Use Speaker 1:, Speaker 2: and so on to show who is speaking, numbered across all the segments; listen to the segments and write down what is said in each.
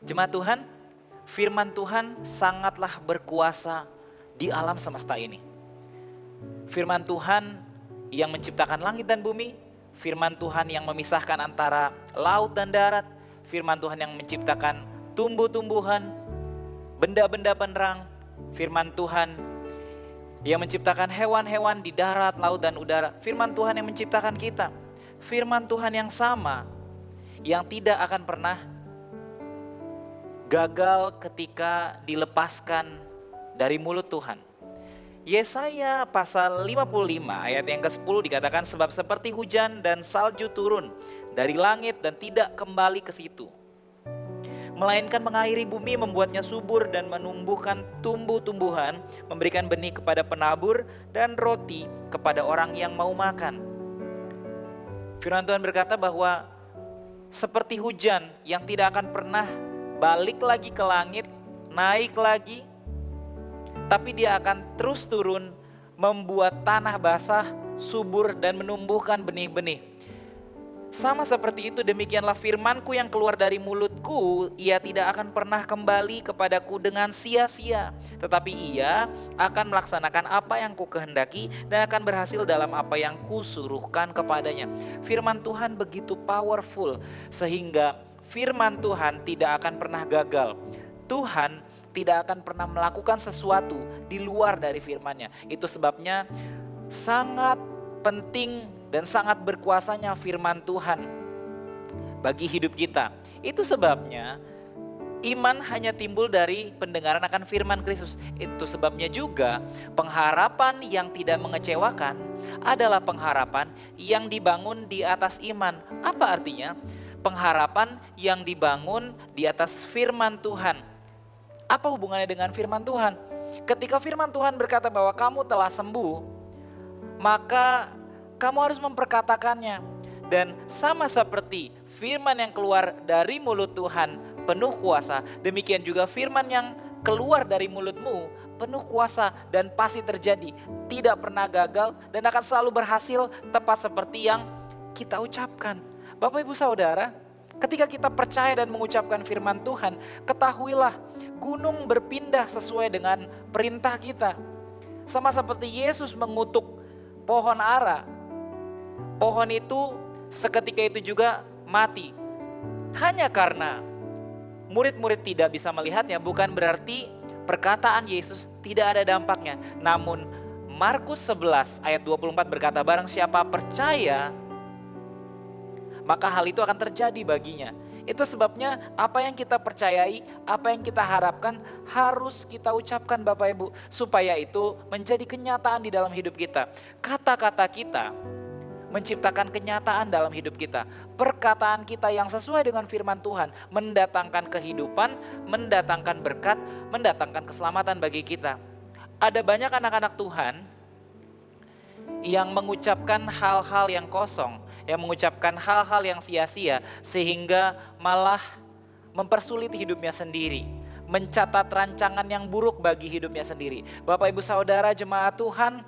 Speaker 1: Jemaat Tuhan, firman Tuhan sangatlah berkuasa di alam semesta ini. Firman Tuhan yang menciptakan langit dan bumi, firman Tuhan yang memisahkan antara laut dan darat, firman Tuhan yang menciptakan tumbuh-tumbuhan, benda-benda penerang, firman Tuhan yang menciptakan hewan-hewan di darat, laut, dan udara, firman Tuhan yang menciptakan kita, firman Tuhan yang sama, yang tidak akan pernah gagal ketika dilepaskan dari mulut Tuhan. Yesaya pasal 55 ayat yang ke-10 dikatakan, sebab seperti hujan dan salju turun dari langit dan tidak kembali ke situ, melainkan mengairi bumi, membuatnya subur dan menumbuhkan tumbuh-tumbuhan, memberikan benih kepada penabur dan roti kepada orang yang mau makan. Firman Tuhan berkata bahwa seperti hujan yang tidak akan pernah balik lagi ke langit, naik lagi, tapi dia akan terus turun, membuat tanah basah, subur dan menumbuhkan benih-benih. Sama seperti itu, demikianlah firmanku yang keluar dari mulutku, ia tidak akan pernah kembali kepadaku dengan sia-sia, tetapi ia akan melaksanakan apa yang ku kehendaki dan akan berhasil dalam apa yang kusuruhkan kepadanya. Firman Tuhan begitu powerful sehingga firman Tuhan tidak akan pernah gagal. Tuhan tidak akan pernah melakukan sesuatu di luar dari firman-Nya. Itu sebabnya sangat penting dan sangat berkuasanya firman Tuhan bagi hidup kita. Itu sebabnya iman hanya timbul dari pendengaran akan firman Kristus. Itu sebabnya juga pengharapan yang tidak mengecewakan adalah pengharapan yang dibangun di atas iman. Apa artinya? Pengharapan yang dibangun di atas firman Tuhan. Apa hubungannya dengan firman Tuhan? Ketika firman Tuhan berkata bahwa kamu telah sembuh, maka kamu harus memperkatakannya. Dan sama seperti firman yang keluar dari mulut Tuhan penuh kuasa, demikian juga firman yang keluar dari mulutmu penuh kuasa dan pasti terjadi. Tidak pernah gagal dan akan selalu berhasil tepat seperti yang kita ucapkan. Bapak Ibu Saudara, ketika kita percaya dan mengucapkan firman Tuhan, ketahuilah gunung berpindah sesuai dengan perintah kita. Sama seperti Yesus mengutuk pohon ara, pohon itu seketika itu juga mati. Hanya karena murid-murid tidak bisa melihatnya, bukan berarti perkataan Yesus tidak ada dampaknya. Namun Markus 11 ayat 24 berkata, barang siapa percaya, maka hal itu akan terjadi baginya. Itu sebabnya apa yang kita percayai, apa yang kita harapkan harus kita ucapkan Bapak Ibu, supaya itu menjadi kenyataan di dalam hidup kita. Kata-kata kita menciptakan kenyataan dalam hidup kita. Perkataan kita yang sesuai dengan firman Tuhan mendatangkan kehidupan, mendatangkan berkat, mendatangkan keselamatan bagi kita. Ada banyak anak-anak Tuhan yang mengucapkan hal-hal yang kosong, yang mengucapkan hal-hal yang sia-sia, sehingga malah mempersulit hidupnya sendiri, mencatat rancangan yang buruk bagi hidupnya sendiri. Bapak Ibu Saudara jemaat Tuhan,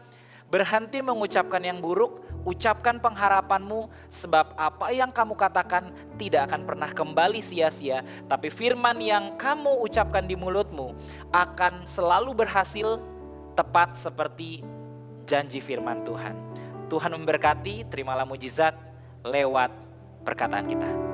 Speaker 1: berhenti mengucapkan yang buruk, ucapkan pengharapanmu, sebab apa yang kamu katakan tidak akan pernah kembali sia-sia, tapi firman yang kamu ucapkan di mulutmu akan selalu berhasil tepat seperti janji firman Tuhan. Tuhan memberkati, terimalah mujizat lewat perkataan kita.